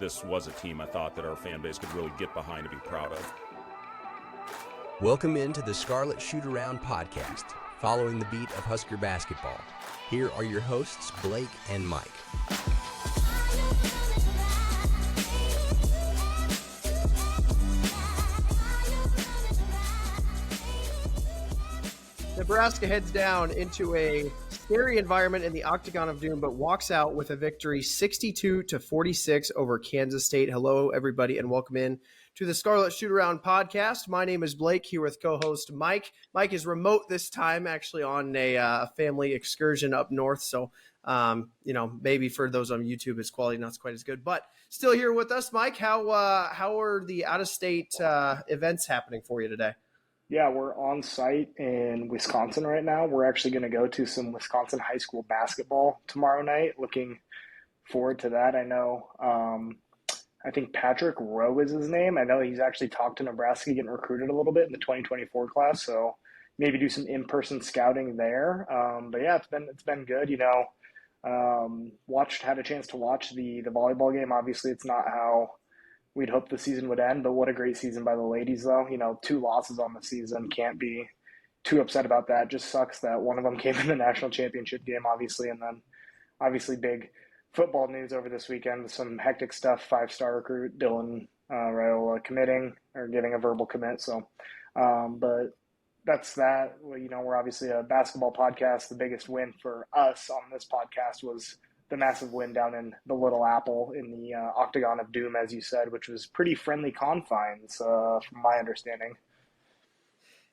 this was a team I thought that our fan base could really get behind and be proud of. Welcome into the Scarlet Shootaround podcast, following the beat of Husker basketball. Here are your hosts, Blake and Mike. Nebraska heads down into a scary environment in the Octagon of Doom, but walks out with a victory 62-46 over Kansas State. Hello, everybody, and welcome in to the Scarlet Shootaround podcast. My name is Blake, here with co-host Mike. Mike is remote this time, actually on a family excursion up north, so maybe for those on YouTube, his quality not quite as good, but still here with us. Mike, how are the out-of-state events happening for you today? Yeah, we're on site in Wisconsin right now. We're actually going to go to some Wisconsin high school basketball tomorrow night. Looking forward to that. I know, I think Patrick Rowe is his name. I know he's actually talked to Nebraska, getting recruited a little bit in the 2024 class. So maybe do some in-person scouting there. But yeah, it's been good. Had a chance to watch the volleyball game. Obviously, it's not how we'd hoped the season would end, but what a great season by the ladies, though. 2 losses on the season. Can't be too upset about that. Just sucks that one of them came in the national championship game, obviously, and then obviously big football news over this weekend with some hectic stuff. 5-star recruit Dylan Raiola committing or getting a verbal commit. So, but that's that. We're obviously a basketball podcast. The biggest win for us on this podcast was the massive win down in the Little Apple in the Octagon of Doom, as you said, which was pretty friendly confines from my understanding.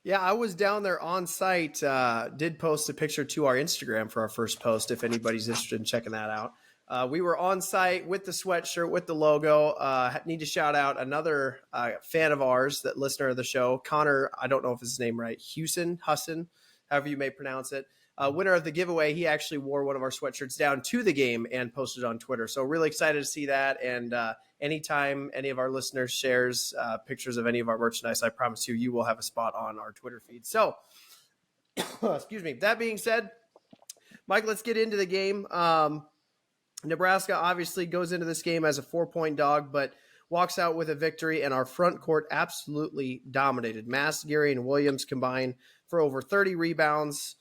Yeah, I was down there on site, did post a picture to our Instagram for our first post, if anybody's interested in checking that out. We were on site with the sweatshirt, with the logo. Need to shout out another fan of ours, that listener of the show, Connor, I don't know if it's his name right, Husson, however you may pronounce it. Winner of the giveaway, he actually wore one of our sweatshirts down to the game and posted on Twitter. So really excited to see that. And anytime any of our listeners shares pictures of any of our merchandise, I promise you will have a spot on our Twitter feed. So, excuse me. That being said, Mike, let's get into the game. Nebraska obviously goes into this game as a 4-point dog, but walks out with a victory, and our front court absolutely dominated. Mass, Gary, and Williams combined for over 30 rebounds.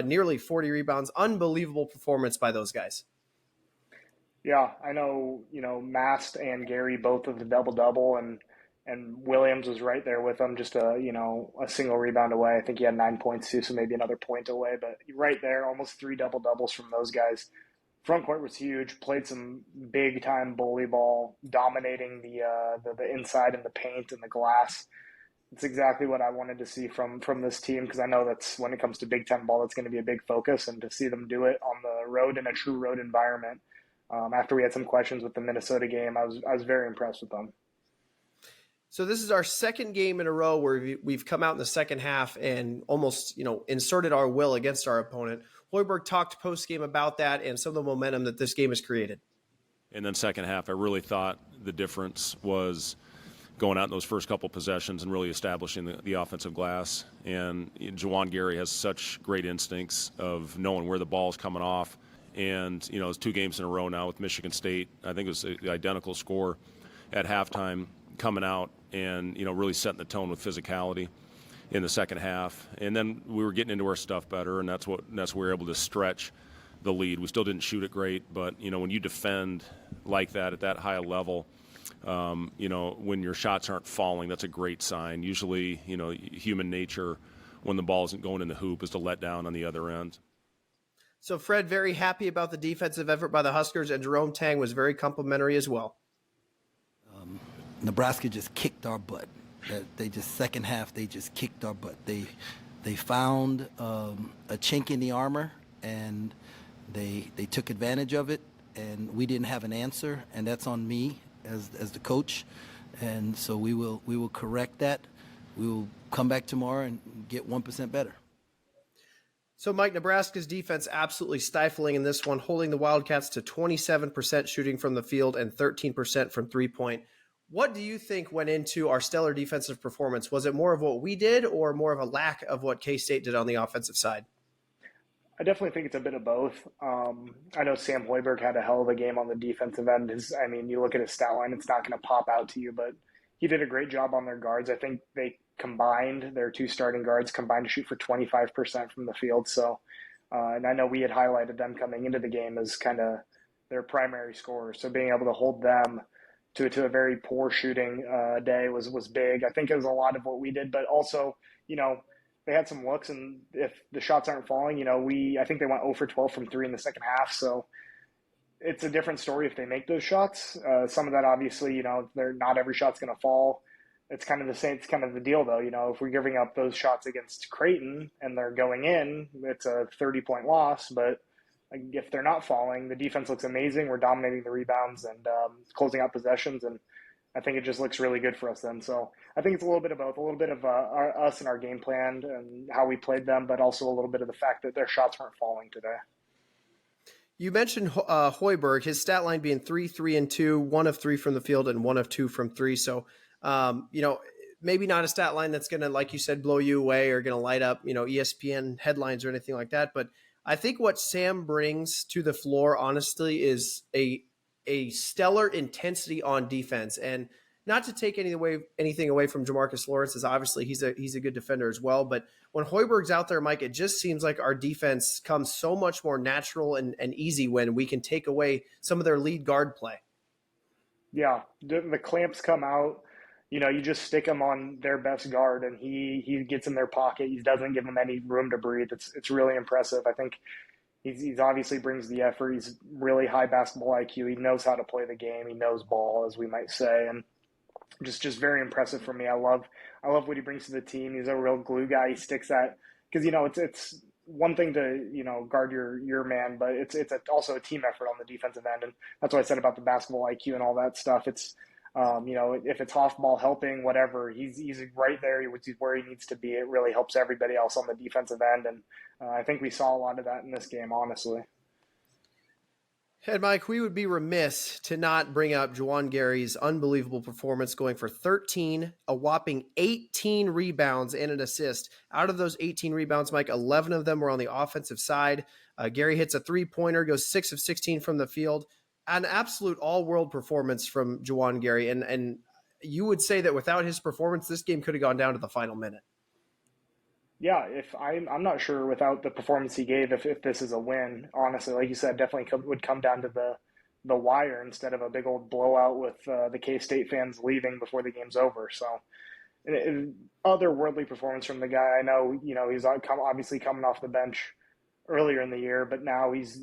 Nearly 40 rebounds. Unbelievable performance by those guys. Yeah, I know, Mast and Gary both of the double-double, and Williams was right there with them, just a single rebound away. I think he had 9 points too, so maybe another point away, but right there, almost 3 double-doubles from those guys. Front court was huge, played some big-time bully ball, dominating the inside and the paint and the glass. It's exactly what I wanted to see from this team, because I know that's, when it comes to Big Ten ball, that's going to be a big focus, and to see them do it on the road in a true road environment. After we had some questions with the Minnesota game, I was very impressed with them. So this is our second game in a row where we've come out in the second half and almost, inserted our will against our opponent. Hoiberg talked post-game about that and some of the momentum that this game has created. And then second half, I really thought the difference was going out in those first couple possessions and really establishing the offensive glass. And Juwan Gary has such great instincts of knowing where the ball is coming off. And, it's 2 games in a row now with Michigan State. I think it was the identical score at halftime, coming out and, really setting the tone with physicality in the second half. And then we were getting into our stuff better, and that's where we were able to stretch the lead. We still didn't shoot it great, but, when you defend like that at that high a level, when your shots aren't falling, that's a great sign. Usually, human nature, when the ball isn't going in the hoop, is to let down on the other end. So Fred, very happy about the defensive effort by the Huskers, and Jerome Tang was very complimentary as well. Nebraska just kicked our butt. Second half, they just kicked our butt. They found a chink in the armor, and they took advantage of it, and we didn't have an answer, and that's on me as the coach. And so we will correct that. We will come back tomorrow and get 1% better. So, Mike, Nebraska's defense absolutely stifling in this one, holding the Wildcats to 27% shooting from the field and 13% from three-point. What do you think went into our stellar defensive performance? Was it more of what we did or more of a lack of what K-State did on the offensive side? I definitely think it's a bit of both. I know Sam Hoiberg had a hell of a game on the defensive end. I mean, you look at his stat line, it's not going to pop out to you, but he did a great job on their guards. I think their two starting guards combined to shoot for 25% from the field. So, and I know we had highlighted them coming into the game as kind of their primary scorers. So being able to hold them to a very poor shooting day was big. I think it was a lot of what we did, but also, they had some looks, and if the shots aren't falling, I think they went 0 for 12 from 3 in the second half. So it's a different story if they make those shots. Some of that, obviously, they're not every shot's going to fall. It's kind of the same. It's kind of the deal, though. If we're giving up those shots against Creighton and they're going in, it's a 30-point loss. But if they're not falling, the defense looks amazing. We're dominating the rebounds and closing out possessions, and I think it just looks really good for us then. So I think it's a little bit of both, a little bit of us and our game plan and how we played them, but also a little bit of the fact that their shots weren't falling today. You mentioned Hoiberg, his stat line being 3, 3, and 2, 1 of 3 from the field and 1 of 2 from 3. So, maybe not a stat line that's going to, like you said, blow you away or going to light up, ESPN headlines or anything like that. But I think what Sam brings to the floor, honestly, is a stellar intensity on defense. And not to take anything away from Jamarcus Lawrence, as obviously he's a good defender as well. But when Hoiberg's out there, Mike, it just seems like our defense comes so much more natural and easy when we can take away some of their lead guard play. Yeah, the clamps come out. You just stick them on their best guard, and he gets in their pocket. He doesn't give them any room to breathe. It's really impressive. I think he's obviously brings the effort. He's really high basketball IQ. He knows how to play the game. He knows ball, as we might say, and just very impressive for me. I love what he brings to the team. He's a real glue guy. He sticks that because it's one thing to guard your man, but it's also a team effort on the defensive end, and that's what I said about the basketball IQ and all that stuff. It's if it's off ball helping, whatever, he's right there, which is where he needs to be. It really helps everybody else on the defensive end, and I think we saw a lot of that in this game, honestly. And Mike, we would be remiss to not bring up Juwan Gary's unbelievable performance, going for 13, a whopping 18 rebounds and an assist. Out of those 18 rebounds, Mike, 11 of them were on the offensive side. Gary hits a three-pointer, goes 6 of 16 from the field. An absolute all-world performance from Juwan Gary. And you would say that without his performance, this game could have gone down to the final minute. Yeah, if I'm not sure without the performance he gave if this is a win. Honestly, like you said, definitely would come down to the wire instead of a big old blowout with the K-State fans leaving before the game's over. So, otherworldly performance from the guy. I know he's obviously coming off the bench earlier in the year, but now he's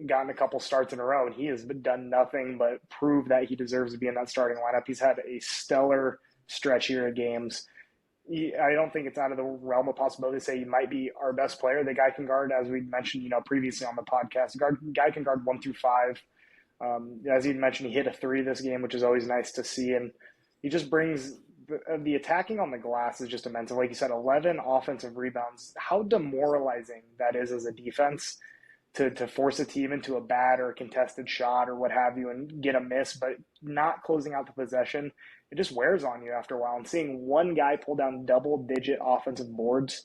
gotten a couple starts in a row, and he has done nothing but prove that he deserves to be in that starting lineup. He's had a stellar stretch here of games. I don't think it's out of the realm of possibility to say he might be our best player. The guy can guard, as we mentioned, previously on the podcast. Guy can guard 1 through 5. As you mentioned, he hit a 3 this game, which is always nice to see. And he just brings the attacking on the glass is just immense. Like you said, 11 offensive rebounds. How demoralizing that is as a defense to force a team into a bad or a contested shot or what have you and get a miss, but not closing out the possession. It just wears on you after a while. And seeing one guy pull down double-digit offensive boards,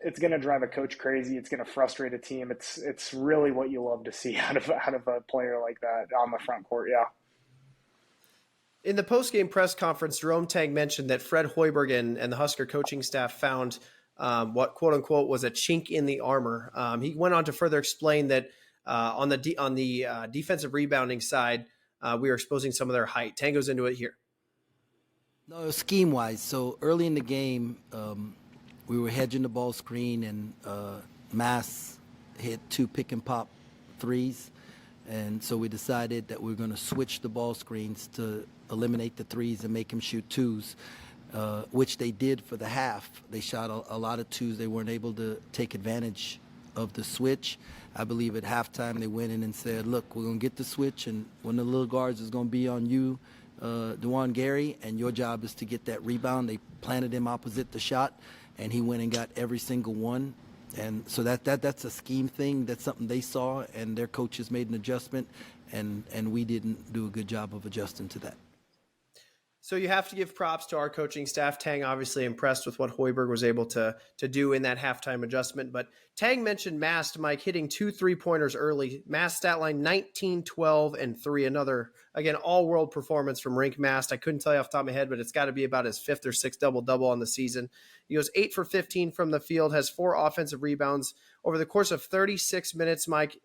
it's going to drive a coach crazy. It's going to frustrate a team. It's really what you love to see out of a player like that on the front court. Yeah. In the post-game press conference, Jerome Tang mentioned that Fred Hoiberg and the Husker coaching staff found what quote unquote was a chink in the armor. He went on to further explain that on the defensive rebounding side, we were exposing some of their height. Tang goes into it here. No, scheme-wise. So early in the game, we were hedging the ball screen, and Mass hit 2 pick-and-pop threes. And so we decided that we were going to switch the ball screens to eliminate the threes and make him shoot 2s, which they did for the half. They shot a lot of 2s. They weren't able to take advantage of the switch. I believe at halftime they went in and said, look, we're going to get the switch, and one of the little guards is going to be on you, Juwan Gary, and your job is to get that rebound. They planted him opposite the shot, and he went and got every single one. And so that's a scheme thing. That's something they saw, and their coaches made an adjustment, and we didn't do a good job of adjusting to that. So you have to give props to our coaching staff. Tang obviously impressed with what Hoiberg was able to do in that halftime adjustment. But Tang mentioned Mast, Mike, hitting 2 3-pointers early. Mast stat line 19, 12, and 3. Another, again, all-world performance from Rink Mast. I couldn't tell you off the top of my head, but it's got to be about his 5th or 6th double-double on the season. He goes 8 for 15 from the field, has 4 offensive rebounds over the course of 36 minutes, Mike.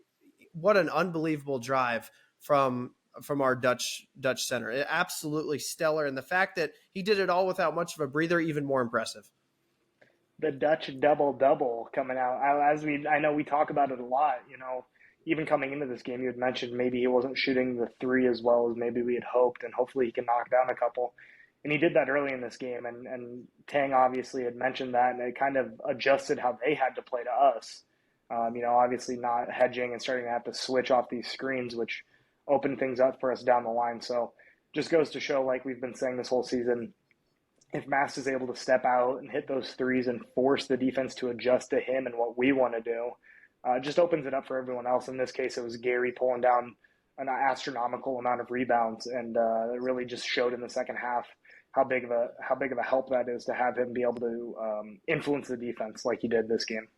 What an unbelievable drive from our Dutch center. Absolutely stellar. And the fact that he did it all without much of a breather, even more impressive. The Dutch double-double coming out. I know we talk about it a lot, even coming into this game, you had mentioned maybe he wasn't shooting the 3 as well as maybe we had hoped, and hopefully he can knock down a couple. And he did that early in this game, and Tang obviously had mentioned that, and it kind of adjusted how they had to play to us. Obviously not hedging and starting to have to switch off these screens, which open things up for us down the line. So just goes to show, like we've been saying this whole season, if Mast is able to step out and hit those threes and force the defense to adjust to him and what we want to do, just opens it up for everyone else. In this case, it was Gary pulling down an astronomical amount of rebounds, and it really just showed in the second half how big of a help that is to have him be able to influence the defense like he did this game.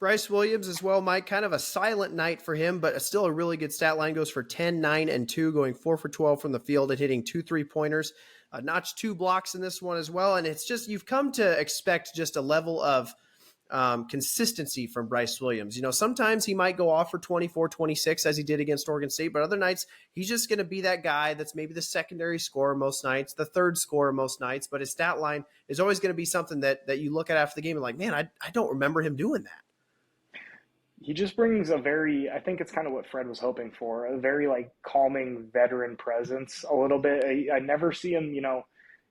Bryce Williams as well, Mike, kind of a silent night for him, but still a really good stat line. Goes for 10, 9, and 2, going 4 for 12 from the field and hitting 2 3-pointers. Notched 2 blocks in this one as well. And it's just, you've come to expect just a level of consistency from Bryce Williams. Sometimes he might go off for 24, 26 as he did against Oregon State, but other nights he's just going to be that guy that's maybe the secondary scorer most nights, the third scorer most nights, but his stat line is always going to be something that you look at after the game and like, man, I don't remember him doing that. He just brings I think it's kind of what Fred was hoping for, a very calming veteran presence a little bit. I never see him,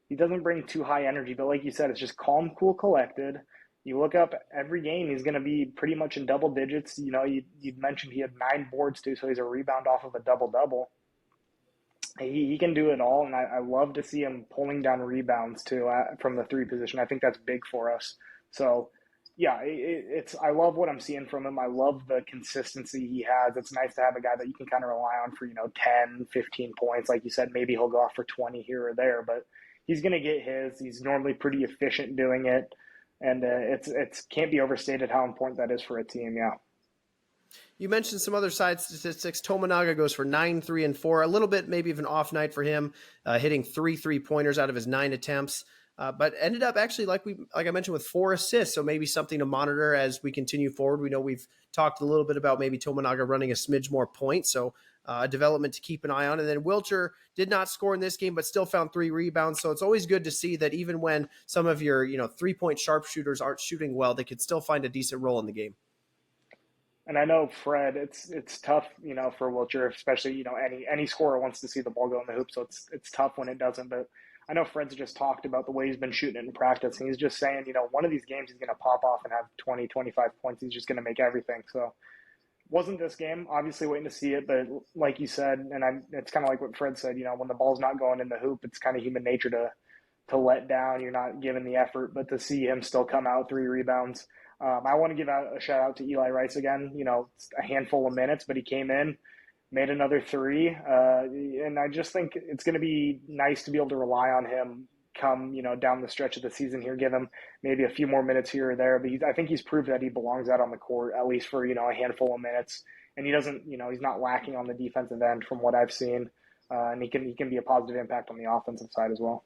he doesn't bring too high energy, but like you said, it's just calm, cool, collected. You look up every game, he's going to be pretty much in double digits. You'd mentioned he had 9 boards too, so he's a rebound off of a double-double. He can do it all, and I love to see him pulling down rebounds too from the 3 position. I think that's big for us. So, yeah, I love what I'm seeing from him. I love the consistency he has. It's nice to have a guy that you can kind of rely on for 10, 15 points. Like you said, maybe he'll go off for 20 here or there, but he's going to get his. He's normally pretty efficient doing it, and it's can't be overstated how important that is for a team. Yeah. You mentioned some other side statistics. Tominaga goes for 9, 3, and 4. A little bit maybe of an off night for him, hitting 3 3-pointers out of his 9 attempts. But ended up actually, like I mentioned, with 4 assists. So maybe something to monitor as we continue forward. We know we've talked a little bit about maybe Tominaga running a smidge more points. So a development to keep an eye on. And then Wilcher did not score in this game, but still found 3 rebounds. So it's always good to see that even when some of your 3-point sharpshooters aren't shooting well, they can still find a decent role in the game. And I know Fred, it's tough, for Wilcher, especially, any scorer wants to see the ball go in the hoop. So it's tough when it doesn't, but I know Fred's just talked about the way he's been shooting it in practice, and he's just saying, one of these games he's going to pop off and have 20, 25 points. He's just going to make everything. So wasn't this game, obviously waiting to see it, but like you said, and it's kind of like what Fred said, when the ball's not going in the hoop, it's kind of human nature to let down. You're not giving the effort, but to see him still come out 3 rebounds. I want to give out a shout out to Eli Rice again, a handful of minutes, but he came in, made another 3, and I just think it's going to be nice to be able to rely on him come, down the stretch of the season here, give him maybe a few more minutes here or there. But I think he's proved that he belongs out on the court, at least for, a handful of minutes. And he doesn't, he's not lacking on the defensive end from what I've seen. And he can be a positive impact on the offensive side as well.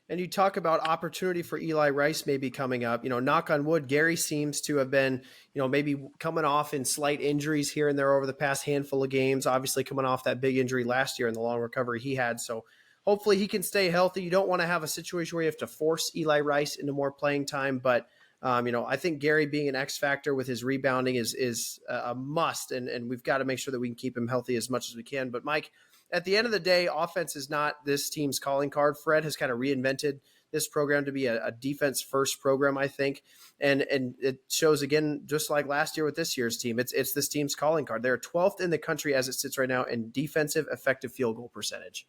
And you talk about opportunity for Eli Rice maybe coming up. Knock on wood, Gary seems to have been, maybe coming off in slight injuries here and there over the past handful of games, obviously coming off that big injury last year and the long recovery he had. So hopefully he can stay healthy. You don't want to have a situation where you have to force Eli Rice into more playing time, but I think Gary being an X factor with his rebounding is a must, and we've got to make sure that we can keep him healthy as much as we can. But Mike, at the end of the day, offense is not this team's calling card. Fred has kind of reinvented this program to be a defense-first program, I think. And it shows, again, just like last year with this year's team, it's this team's calling card. They're 12th in the country as it sits right now in defensive effective field goal percentage.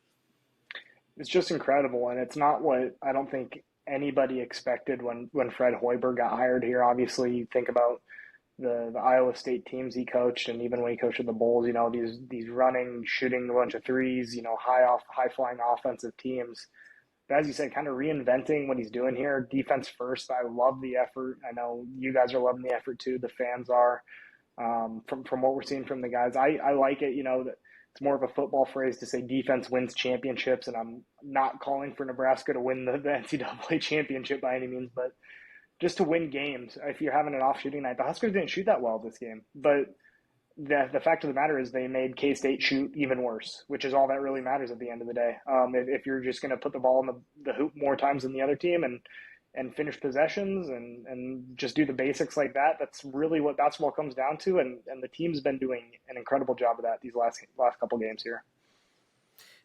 It's just incredible, and it's not what I don't think anybody expected when Fred Hoiberg got hired here. Obviously, you think about the Iowa State teams he coached, and even when he coached at the Bulls, these running, shooting a bunch of threes, high flying offensive teams. But as you said, kind of reinventing what he's doing here, defense first. I love the effort. I know you guys are loving the effort too. The fans are. From what we're seeing from the guys, I like it. That it's more of a football phrase to say defense wins championships, and I'm not calling for Nebraska to win the NCAA championship by any means, but just to win games. If you're having an off shooting night, the Huskers didn't shoot that well this game, but the fact of the matter is they made K-State shoot even worse, which is all that really matters at the end of the day. If you're just going to put the ball in the hoop more times than the other team and finish possessions and just do the basics like that, that's really what basketball comes down to. And the team's been doing an incredible job of that these last couple games here.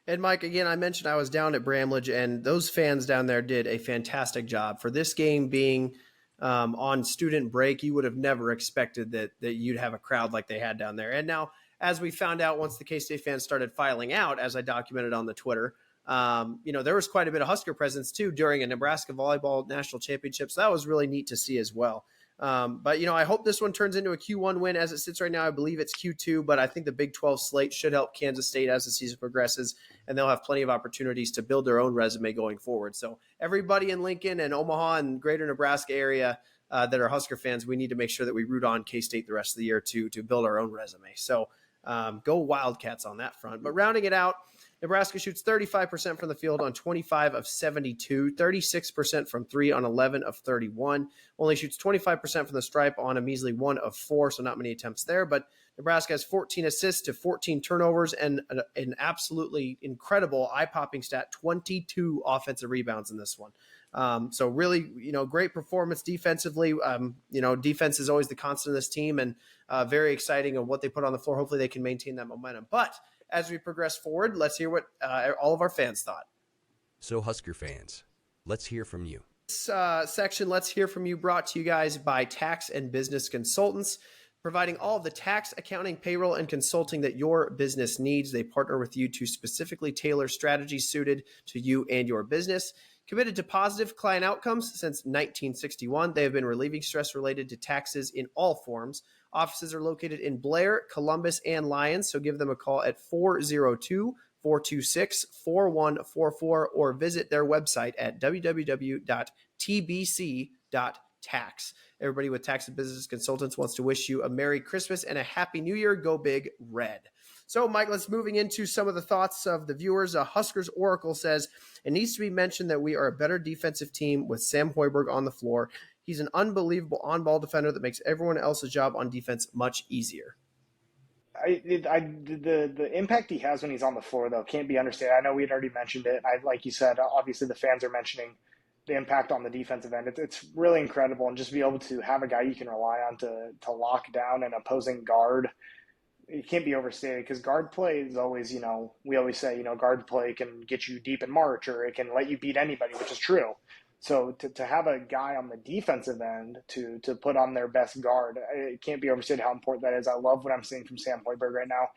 And Mike, again, I mentioned I was down at Bramlage, and those fans down there did a fantastic job. For this game being on student break, you would have never expected that you'd have a crowd like they had down there. And now, as we found out once the K-State fans started filing out, as I documented on the Twitter, there was quite a bit of Husker presence too during a Nebraska volleyball national championship. So that was really neat to see as well. But I hope this one turns into a Q1 win. As it sits right now, I believe it's Q2, but I think the Big 12 slate should help Kansas State as the season progresses, and they'll have plenty of opportunities to build their own resume going forward. So everybody in Lincoln and Omaha and greater Nebraska area that are Husker fans, we need to make sure that we root on K-State the rest of the year to build our own resume. So go Wildcats on that front. But rounding it out, Nebraska shoots 35% from the field on 25 of 72, 36% from 3 on 11 of 31, only shoots 25% from the stripe on a measly 1 of 4, so not many attempts there. But Nebraska has 14 assists to 14 turnovers and an absolutely incredible eye-popping stat, 22 offensive rebounds in this one. So really, great performance defensively. Defense is always the constant of this team, and very exciting of what they put on the floor. Hopefully they can maintain that momentum. But as we progress forward, let's hear what all of our fans thought. So Husker fans, let's hear from you. This section, let's hear from you, brought to you guys by Tax and Business Consultants, providing all of the tax, accounting, payroll, and consulting that your business needs. They partner with you to specifically tailor strategies suited to you and your business. Committed to positive client outcomes since 1961, they have been relieving stress related to taxes in all forms. Offices are located in Blair, Columbus, and Lyons, so give them a call at 402-426-4144 or visit their website at www.tbc.tax. Everybody with Tax and Business Consultants wants to wish you a Merry Christmas and a Happy New Year. Go Big Red. So, Mike, let's moving into some of the thoughts of the viewers. Huskers Oracle says, it needs to be mentioned that we are a better defensive team with Sam Hoiberg on the floor. He's an unbelievable on-ball defender that makes everyone else's job on defense much easier. The impact he has when he's on the floor, though, can't be understated. I know we had already mentioned it. Like you said, obviously the fans are mentioning the impact on the defensive end. It's really incredible, and just be able to have a guy you can rely on to lock down an opposing guard. It can't be overstated, because guard play is always, we always say, guard play can get you deep in March, or it can let you beat anybody, which is true. So to have a guy on the defensive end to put on their best guard, it can't be overstated how important that is. I love what I'm seeing from Sam Hoiberg right now.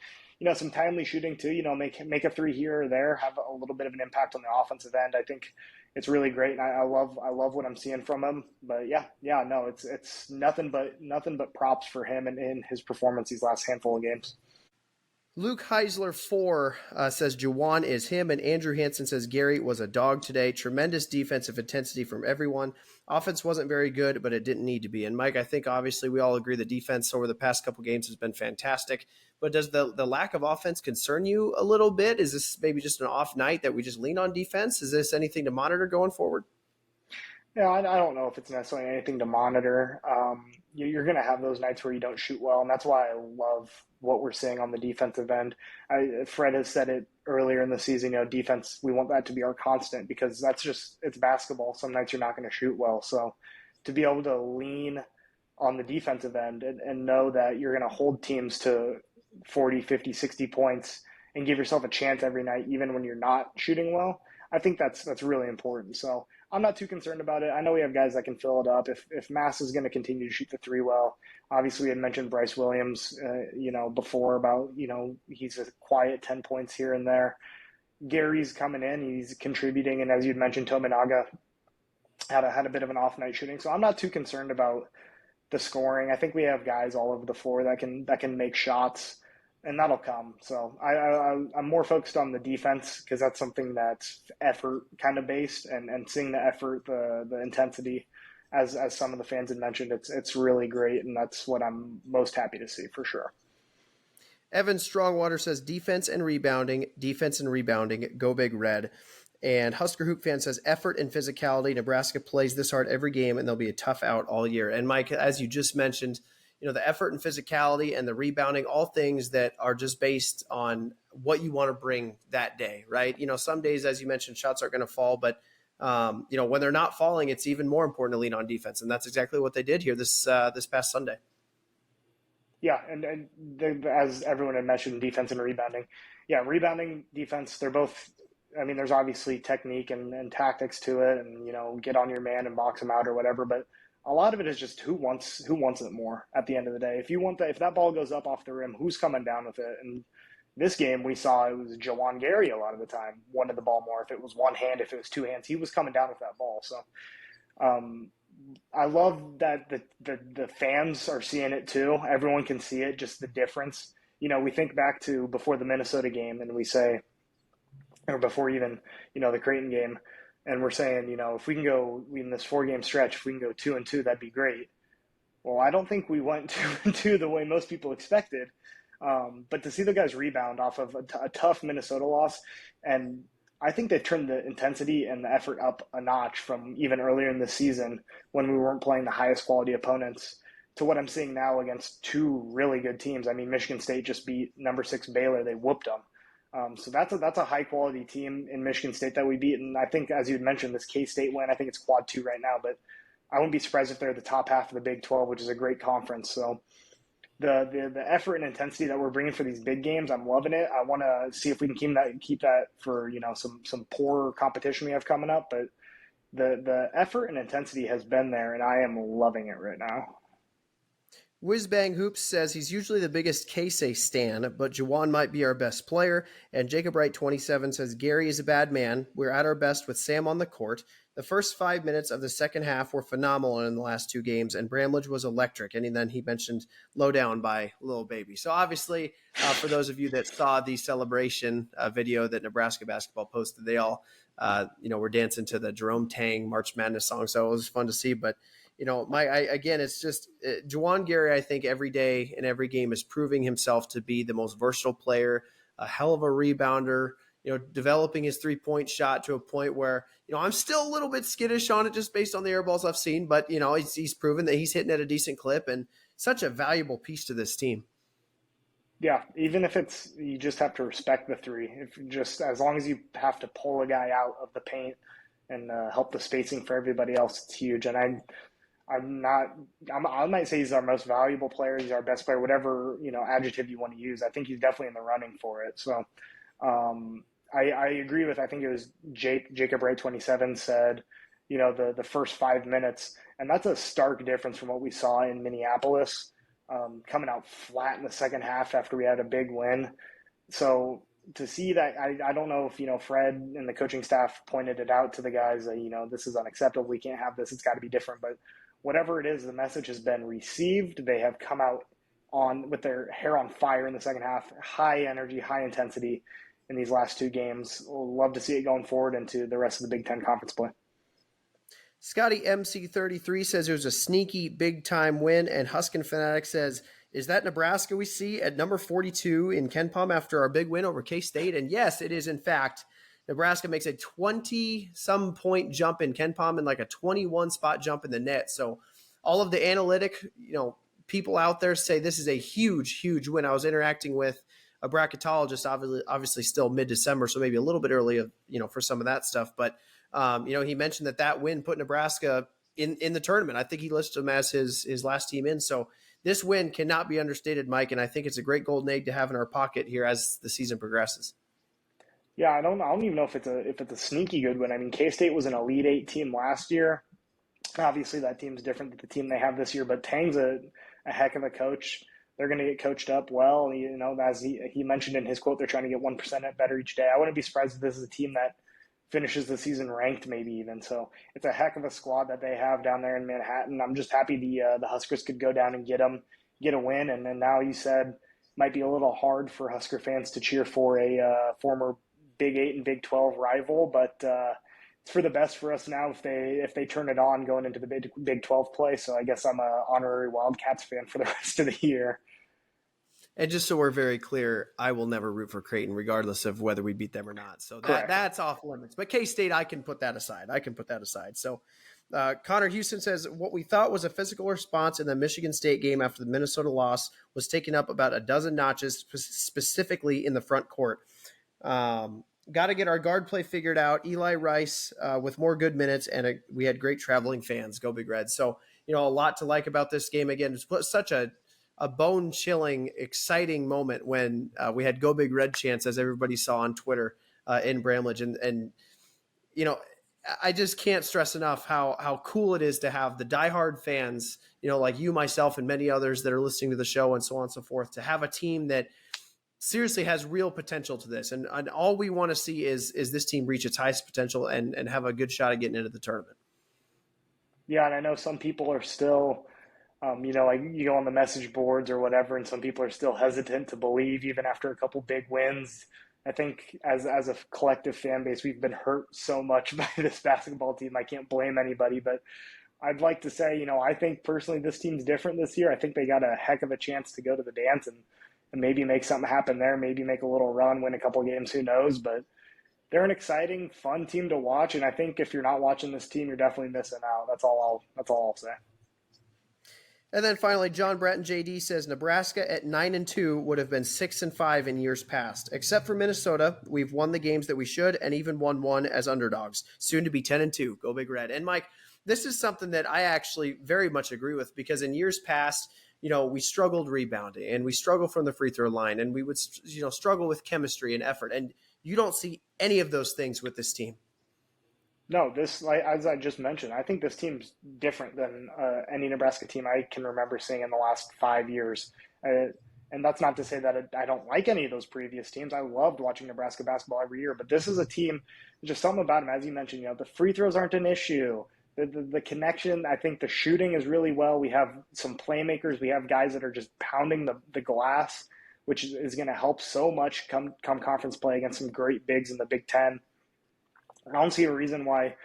Some timely shooting too, make a three here or there, have a little bit of an impact on the offensive end. I think it's really great, and I love what I'm seeing from him. But it's nothing but props for him and in his performance these last handful of games. Luke Heisler 4 says Jawan is him, and Andrew Hansen says Gary was a dog today. Tremendous defensive intensity from everyone. Offense wasn't very good, but it didn't need to be. And Mike, I think obviously we all agree the defense over the past couple games has been fantastic. But does the lack of offense concern you a little bit? Is this maybe just an off night that we just lean on defense? Is this anything to monitor going forward? Yeah, I don't know if it's necessarily anything to monitor. You're going to have those nights where you don't shoot well, and that's why I love what we're seeing on the defensive end. Fred has said it earlier in the season, defense, we want that to be our constant, because it's basketball. Some nights you're not going to shoot well. So to be able to lean on the defensive end and know that you're going to hold teams to 40, 50, 60 points and give yourself a chance every night, even when you're not shooting well, I think that's really important. So I'm not too concerned about it. I know we have guys that can fill it up. If Mass is going to continue to shoot the three well, obviously we had mentioned Bryce Williams, before about, he's a quiet 10 points here and there. Gary's coming in, he's contributing. And as you'd mentioned, Tominaga had a bit of an off night shooting. So I'm not too concerned about the scoring. I think we have guys all over the floor that can make shots, and that'll come. So I'm more focused on the defense because that's something that's effort kind of based, and seeing the effort, the intensity, as some of the fans had mentioned, it's really great, and that's what I'm most happy to see for sure. Evan Strongwater says defense and rebounding, go Big Red. And Husker Hoop fan says effort and physicality. Nebraska plays this hard every game, and they'll be a tough out all year. And Mike, as you just mentioned, the effort and physicality and the rebounding, all things that are just based on what you want to bring that day, right? Some days, as you mentioned, shots aren't going to fall, but when they're not falling, it's even more important to lean on defense, and that's exactly what they did here this past Sunday. Yeah, and as everyone had mentioned, defense and rebounding. Yeah, rebounding, defense, they're both. I mean, there's obviously technique and tactics to it, and get on your man and box him out or whatever. But a lot of it is just who wants it more at the end of the day. If that ball goes up off the rim, who's coming down with it? And this game we saw it was Jawan Gary a lot of the time wanted the ball more. If it was one hand, if it was two hands, he was coming down with that ball. So I love that the fans are seeing it too. Everyone can see it, just the difference. We think back to before the Minnesota game, and we say, or before even, the Creighton game, and we're saying, if we can go in this 4-game stretch, if we can go 2-2, that'd be great. Well, I don't think we went 2-2 the way most people expected. But to see the guys rebound off of a tough Minnesota loss, and I think they've turned the intensity and the effort up a notch from even earlier in the season when we weren't playing the highest quality opponents to what I'm seeing now against two really good teams. I mean, Michigan State just beat number 6 Baylor. They whooped them. So that's a high quality team in Michigan State that we beat. And I think, as you mentioned, this K-State win, I think it's quad 2 right now, but I wouldn't be surprised if they're the top half of the Big 12, which is a great conference. So the effort and intensity that we're bringing for these big games, I'm loving it. I want to see if we can keep that for, some poor competition we have coming up, but the effort and intensity has been there, and I am loving it right now. Whizbang Hoops says he's usually the biggest Casey stan, but Jawan might be our best player. And Jacob Wright 27 says Gary is a bad man. We're at our best with Sam on the court. The first 5 minutes of the second half were phenomenal in the last 2 games, and Bramlage was electric. And then he mentioned Lowdown by Lil Baby. So obviously, for those of you that saw the celebration video that Nebraska basketball posted, they all, were dancing to the Jerome Tang March Madness song. So it was fun to see. But it's just Jawan Gary, I think every day in every game is proving himself to be the most versatile player, a hell of a rebounder, developing his 3-point shot to a point where, I'm still a little bit skittish on it just based on the air balls I've seen, but, he's proven that he's hitting at a decent clip and such a valuable piece to this team. Yeah, even if you just have to respect the 3, as long as you have to pull a guy out of the paint and help the spacing for everybody else, it's huge. And I might say he's our most valuable player. He's our best player, whatever, adjective you want to use. I think he's definitely in the running for it. So I agree with, I think it was Jacob Wright 27 said, the first 5 minutes, and that's a stark difference from what we saw in Minneapolis, coming out flat in the second half after we had a big win. So to see that, I don't know if, Fred and the coaching staff pointed it out to the guys that, this is unacceptable. We can't have this. It's got to be different. But whatever it is, the message has been received. They have come out with their hair on fire in the second half, high energy, high intensity in these last 2 games. We'll love to see it going forward into the rest of the Big Ten conference play. Scotty MC33 says it was a sneaky big-time win, and Huskin Fanatic says, is that Nebraska we see at number 42 in KenPom after our big win over K-State? And yes, it is in fact. Nebraska makes a 20-some point jump in KenPom and like a 21-spot jump in the net. So all of the analytic, people out there say this is a huge, huge win. I was interacting with a bracketologist, obviously still mid-December, so maybe a little bit early, for some of that stuff. But, he mentioned that win put Nebraska in the tournament. I think he listed them as his last team in. So this win cannot be understated, Mike, and I think it's a great golden egg to have in our pocket here as the season progresses. Yeah, I don't even know if it's a sneaky good win. I mean, K-State was an Elite 8 team last year. Obviously, that team's different than the team they have this year, but Tang's a heck of a coach. They're going to get coached up well. As he mentioned in his quote, they're trying to get 1% better each day. I wouldn't be surprised if this is a team that finishes the season ranked, maybe even. So it's a heck of a squad that they have down there in Manhattan. I'm just happy the Huskers could go down and get a win. And then now you said might be a little hard for Husker fans to cheer for a former Big 8 and Big 12 rival, but it's for the best for us now if they turn it on going into the Big 12 play. So I guess I'm a honorary Wildcats fan for the rest of the year. And just so we're very clear, I will never root for Creighton, regardless of whether we beat them or not. So that's off limits. But K-State, I can put that aside. So Connor Houston says, what we thought was a physical response in the Michigan State game after the Minnesota loss was taken up about a dozen notches, specifically in the front court. Got to get our guard play figured out. Eli Rice with more good minutes, and we had great traveling fans. Go Big Red. So, a lot to like about this game. Again, it's such a bone-chilling, exciting moment when we had Go Big Red chants, as everybody saw on Twitter in Bramlage. And I just can't stress enough how cool it is to have the diehard fans, like you, myself, and many others that are listening to the show and so on and so forth, to have a team that seriously has real potential to this. And all we want to see is this team reach its highest potential and have a good shot at getting into the tournament. Yeah, and I know some people are still – like you go on the message boards or whatever, and some people are still hesitant to believe even after a couple big wins. I think as a collective fan base, we've been hurt so much by this basketball team. I can't blame anybody, but I'd like to say, I think personally this team's different this year. I think they got a heck of a chance to go to the dance and maybe make something happen there, maybe make a little run, win a couple games, who knows, but they're an exciting, fun team to watch. And I think if you're not watching this team, you're definitely missing out. That's all I'll say. And then finally, John Bratton JD says Nebraska at 9-2 would have been 6-5 in years past. Except for Minnesota, we've won the games that we should and even won one as underdogs. Soon to be 10-2. Go Big Red. And Mike, this is something that I actually very much agree with, because in years past, we struggled rebounding and we struggled from the free throw line, and we would, struggle with chemistry and effort. And you don't see any of those things with this team. No, as I just mentioned, I think this team's different than any Nebraska team I can remember seeing in the last 5 years. And that's not to say that I don't like any of those previous teams. I loved watching Nebraska basketball every year. But this is a team, just something about them, as you mentioned, the free throws aren't an issue. The connection, I think the shooting is really well. We have some playmakers. We have guys that are just pounding the glass, which is going to help so much come conference play against some great bigs in the Big Ten. I don't see a reason why,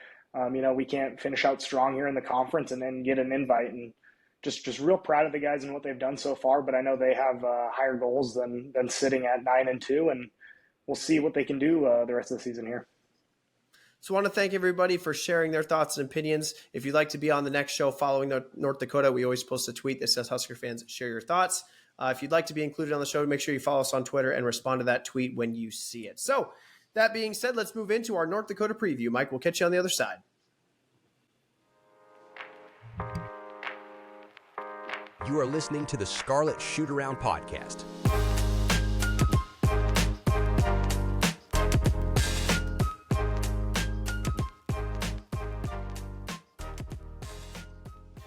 we can't finish out strong here in the conference and then get an invite. And just real proud of the guys and what they've done so far. But I know they have higher goals than sitting at 9-2, and we'll see what they can do the rest of the season here. So I want to thank everybody for sharing their thoughts and opinions. If you'd like to be on the next show following North Dakota, we always post a tweet that says Husker fans, share your thoughts. If you'd like to be included on the show, make sure you follow us on Twitter and respond to that tweet when you see it. So that being said, let's move into our North Dakota preview. Mike, we'll catch you on the other side. You are listening to the Scarlet Shootaround podcast.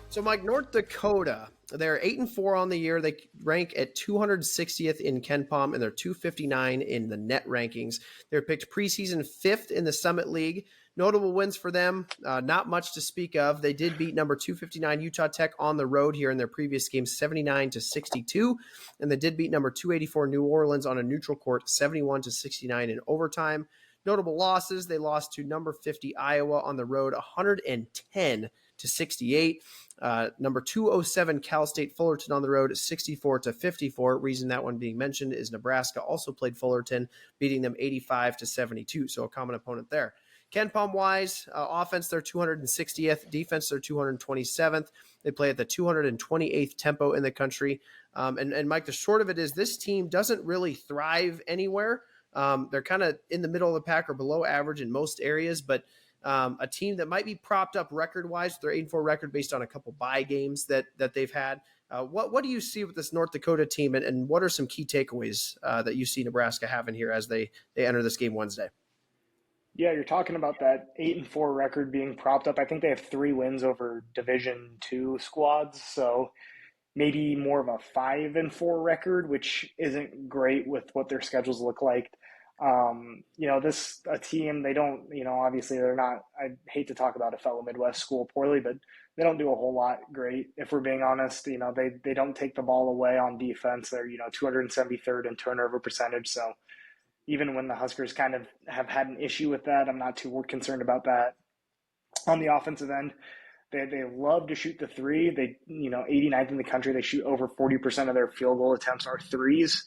So, Mike, North Dakota, they're 8-4 on the year. They rank at 260th in KenPom, and they're 259 in the net rankings. They're picked preseason 5th in the Summit League. Notable wins for them, not much to speak of. They did beat number 259 Utah Tech on the road here in their previous game, 79-62, and they did beat number 284 New Orleans on a neutral court, 71-69 in overtime. Notable losses: they lost to number 50 Iowa on the road, 110-68. Number 207 Cal State Fullerton on the road, 64-54. Reason that one being mentioned is Nebraska also played Fullerton, beating them 85-72. So a common opponent there. KenPom wise, offense they're 260th, defense they're 227th. They play at the 228th tempo in the country. And Mike, the short of it is this team doesn't really thrive anywhere. They're kind of in the middle of the pack or below average in most areas, but a team that might be propped up record-wise, their 8-4 record based on a couple bye games that they've had. What do you see with this North Dakota team, and what are some key takeaways that you see Nebraska having here as they enter this game Wednesday? Yeah, you're talking about that 8-4 record being propped up. I think they have 3 wins over Division II squads, so maybe more of a 5-4 record, which isn't great with what their schedules look like. This a team, they don't, obviously they're not, I hate to talk about a fellow Midwest school poorly, but they don't do a whole lot great. If we're being honest, they don't take the ball away on defense. They're, 273rd in turnover percentage. So even when the Huskers kind of have had an issue with that, I'm not too concerned about that. On the offensive end, they love to shoot the three. They, 89th in the country. They shoot over 40% of their field goal attempts are threes,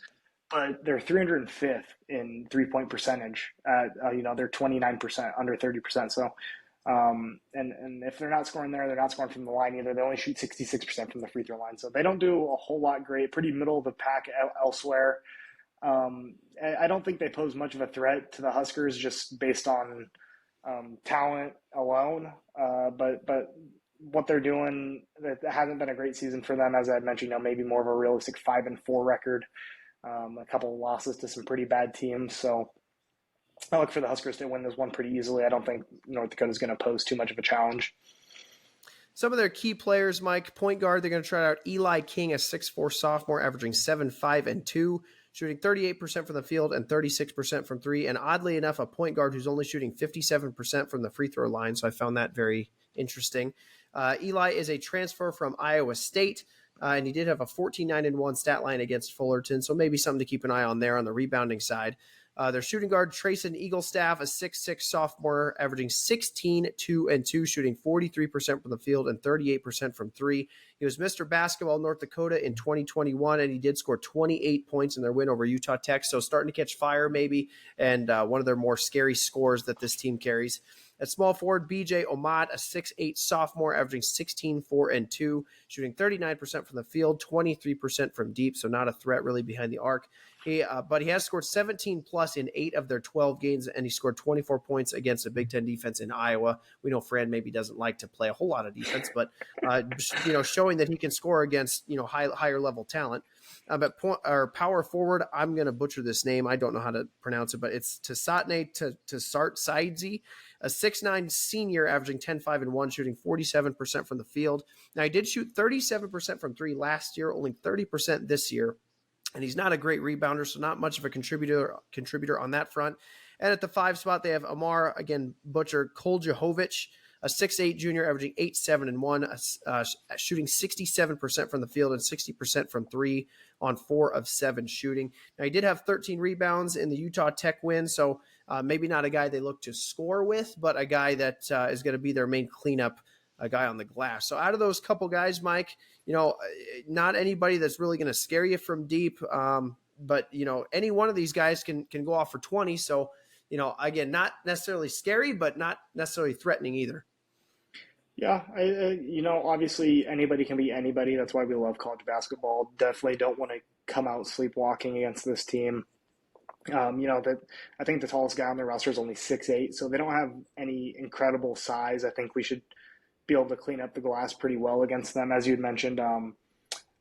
but they're 305th in 3-point percentage. They're 29%, under 30%. So, and if they're not scoring there, they're not scoring from the line either. They only shoot 66% from the free throw line. So they don't do a whole lot great, pretty middle of the pack elsewhere. I don't think they pose much of a threat to the Huskers just based on talent alone. But what they're doing, that hasn't been a great season for them. As I mentioned, maybe more of a realistic 5-4 record. A couple of losses to some pretty bad teams. So I look for the Huskers to win this one pretty easily. I don't think North Dakota is going to pose too much of a challenge. Some of their key players, Mike, point guard, they're going to try out Eli King, a 6'4" sophomore, averaging 7'5" shooting 38% from the field and 36% from three. And oddly enough, a point guard who's only shooting 57% from the free throw line. So I found that very interesting. Eli is a transfer from Iowa State. And he did have a 14-9-1 stat line against Fullerton, so maybe something to keep an eye on there on the rebounding side. Their shooting guard, Trayson Eaglestaff, a 6'6" sophomore, averaging 16-2-2, shooting 43% from the field and 38% from three. He was Mr. Basketball North Dakota in 2021, and he did score 28 points in their win over Utah Tech, so starting to catch fire maybe, and one of their more scary scores that this team carries. At small forward, BJ Omat, a 6'8" sophomore, averaging 16-4-2, shooting 39% from the field, 23% from deep, so not a threat really behind the arc. But he has scored 17-plus in 8 of their 12 games, and he scored 24 points against a Big Ten defense in Iowa. We know Fran maybe doesn't like to play a whole lot of defense, but showing that he can score against higher level talent. But power forward, I'm going to butcher this name. I don't know how to pronounce it, but it's Tasatne Tsartsidze, a 6'9" senior, averaging 10-5-1, shooting 47% from the field. Now, he did shoot 37% from three last year, only 30% this year. And he's not a great rebounder, so not much of a contributor on that front. And at the 5 spot, they have Amar, again, butcher, Koljahovic, a 6'8" junior, averaging 8-7-1, shooting 67% from the field and 60% from three on 4 of 7 shooting. Now, he did have 13 rebounds in the Utah Tech win, so maybe not a guy they look to score with, but a guy that is going to be their main cleanup guy on the glass. So out of those couple guys, Mike, not anybody that's really going to scare you from deep, but, any one of these guys can go off for 20. So, again, not necessarily scary, but not necessarily threatening either. Yeah, obviously anybody can be anybody. That's why we love college basketball. Definitely don't want to come out sleepwalking against this team. I think the tallest guy on the roster is only 6'8", so they don't have any incredible size. I think we should be able to clean up the glass pretty well against them. As you had mentioned,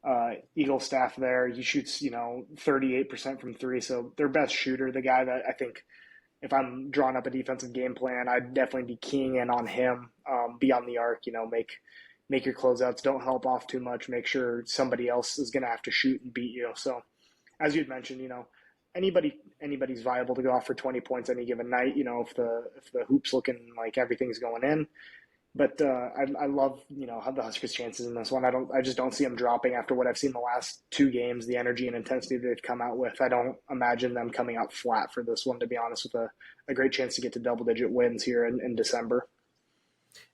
Eaglestaff there, he shoots, 38% from three, so their best shooter, the guy that I think if I'm drawing up a defensive game plan, I'd definitely be keying in on him, be on the arc, make your closeouts, don't help off too much, make sure somebody else is going to have to shoot and beat you. So as you'd mentioned, anybody's viable to go off for 20 points any given night, if the hoop's looking like everything's going in. But I love, how the Huskers' chances in this one. I just don't see them dropping after what I've seen the last 2 games, the energy and intensity they've come out with. I don't imagine them coming out flat for this one, to be honest, with a great chance to get to double-digit wins here in December.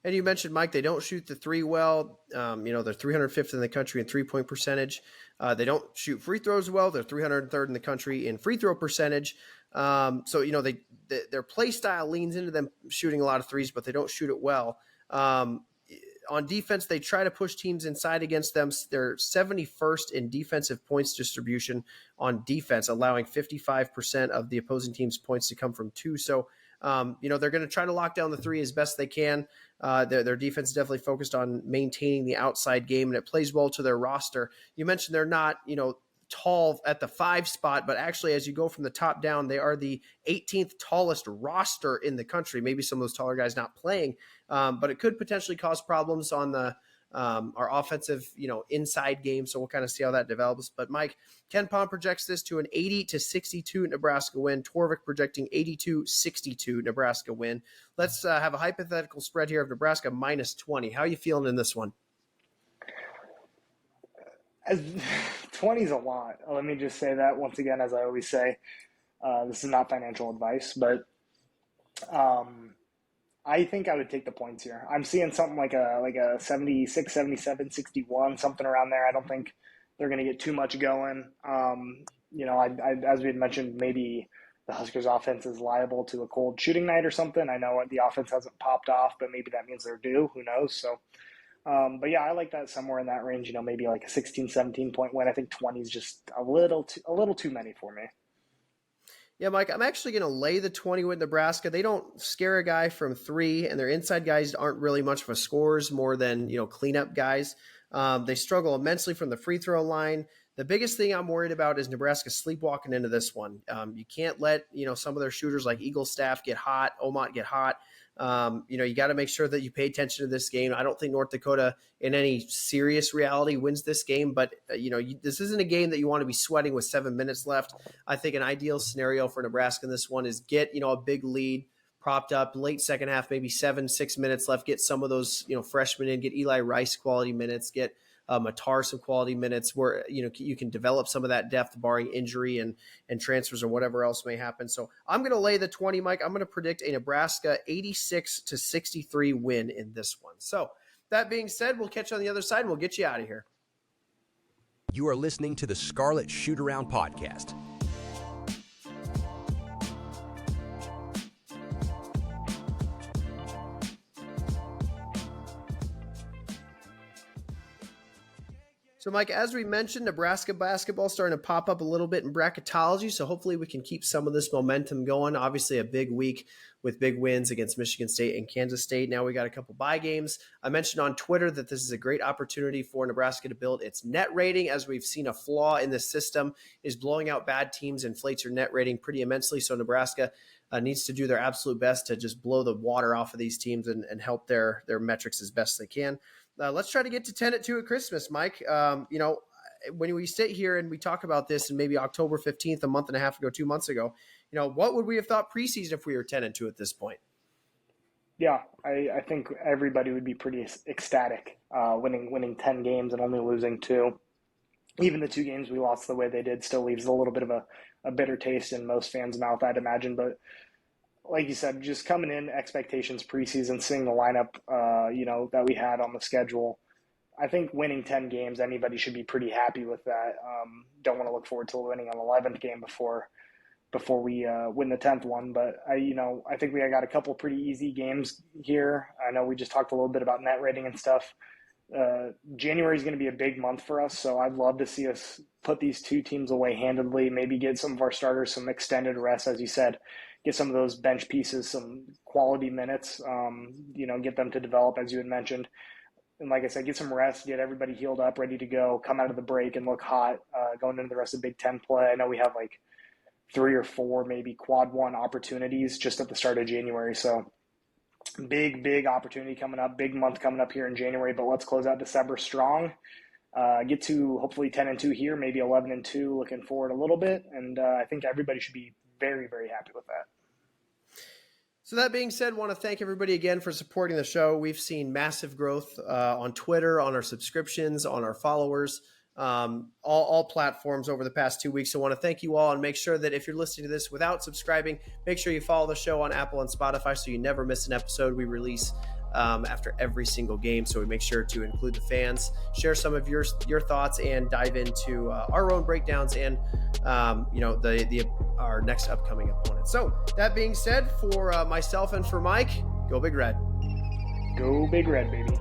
And you mentioned, Mike, they don't shoot the three well. They're 305th in the country in three-point percentage. They don't shoot free throws well. They're 303rd in the country in free throw percentage. Their play style leans into them shooting a lot of threes, but they don't shoot it well. On defense, they try to push teams inside against them. They're 71st in defensive points distribution on defense, allowing 55% of the opposing team's points to come from two. So, they're going to try to lock down the three as best they can. Their defense is definitely focused on maintaining the outside game, and it plays well to their roster. You mentioned they're not, tall at the 5 spot, but actually as you go from the top down, they are the 18th tallest roster in the country. Maybe some of those taller guys not playing, but it could potentially cause problems on the our offensive, inside game. So we'll kind of see how that develops. But Mike, Ken Pom projects this to an 80-62 Nebraska win. Torvik projecting 82-62 Nebraska win. Let's have a hypothetical spread here of Nebraska minus 20. How are you feeling in this one? 20 is a lot. Let me just say that once again, as I always say, this is not financial advice, but I think I would take the points here. I'm seeing something like a 76, 77, 61, something around there. I don't think they're going to get too much going. As we had mentioned, maybe the Huskers offense is liable to a cold shooting night or something. I know the offense hasn't popped off, but maybe that means they're due. Who knows? So, but yeah, I like that somewhere in that range, maybe like a 16, 17 point win. I think 20 is just a little too many for me. Yeah, Mike, I'm actually going to lay the 20 with Nebraska. They don't scare a guy from three, and their inside guys aren't really much of a scorers, more than, cleanup guys. They struggle immensely from the free throw line. The biggest thing I'm worried about is Nebraska sleepwalking into this one. You can't let, some of their shooters like Eaglestaff get hot, Omot get hot. You got to make sure that you pay attention to this game. I don't think North Dakota in any serious reality wins this game, but this isn't a game that you want to be sweating with 7 minutes left. I think an ideal scenario for Nebraska in this one is get, a big lead propped up late second half, maybe 7-6 minutes left, get some of those, freshmen in, get Eli Rice quality minutes, get Matar some quality minutes where, you can develop some of that depth barring injury and transfers or whatever else may happen. So I'm going to lay the 20, Mike. I'm going to predict a Nebraska 86-63 win in this one. So that being said, we'll catch you on the other side and we'll get you out of here. You are listening to the Scarlet Shootaround podcast. So, Mike, as we mentioned, Nebraska basketball starting to pop up a little bit in bracketology, so hopefully we can keep some of this momentum going. Obviously, a big week with big wins against Michigan State and Kansas State. Now we got a couple bye games. I mentioned on Twitter that this is a great opportunity for Nebraska to build its net rating, as we've seen a flaw in the system is blowing out bad teams inflates your net rating pretty immensely. So Nebraska needs to do their absolute best to just blow the water off of these teams and help their metrics as best they can. Let's try to get to 10-2 at Christmas, Mike. When we sit here and we talk about this and maybe October 15th, a month and a half ago, 2 months ago, what would we have thought preseason if we were 10-2 at this point? Yeah, I think everybody would be pretty ecstatic winning 10 games and only losing 2. Even the 2 games we lost the way they did still leaves a little bit of a bitter taste in most fans' mouth, I'd imagine. But like you said, just coming in, expectations preseason, seeing the lineup, that we had on the schedule, I think winning 10 games, anybody should be pretty happy with that. Don't want to look forward to winning an 11th game before we win the 10th one. But I think we got a couple pretty easy games here. I know we just talked a little bit about net rating and stuff. January is going to be a big month for us, so I'd love to see us put these 2 teams away handedly, maybe get some of our starters some extended rest, as you said, get some of those bench pieces some quality minutes, get them to develop, as you had mentioned. And like I said, get some rest, get everybody healed up, ready to go, come out of the break and look hot going into the rest of Big Ten play. I know we have like 3 or 4 maybe quad 1 opportunities just at the start of January, so big opportunity coming up, big month coming up here in January, but let's close out December strong. Get to hopefully 10-2 here, maybe 11-2, looking forward a little bit. And I think everybody should be very, very happy with that. So that being said, I want to thank everybody again for supporting the show. We've seen massive growth on Twitter, on our subscriptions, on our followers, all platforms over the past 2 weeks. So I want to thank you all and make sure that if you're listening to this without subscribing, make sure you follow the show on Apple and Spotify so you never miss an episode. We release after every single game, so we make sure to include the fans, share some of your thoughts, and dive into our own breakdowns and our next upcoming opponent. So that being said, for myself and for Mike, go Big Red. Go Big Red, baby.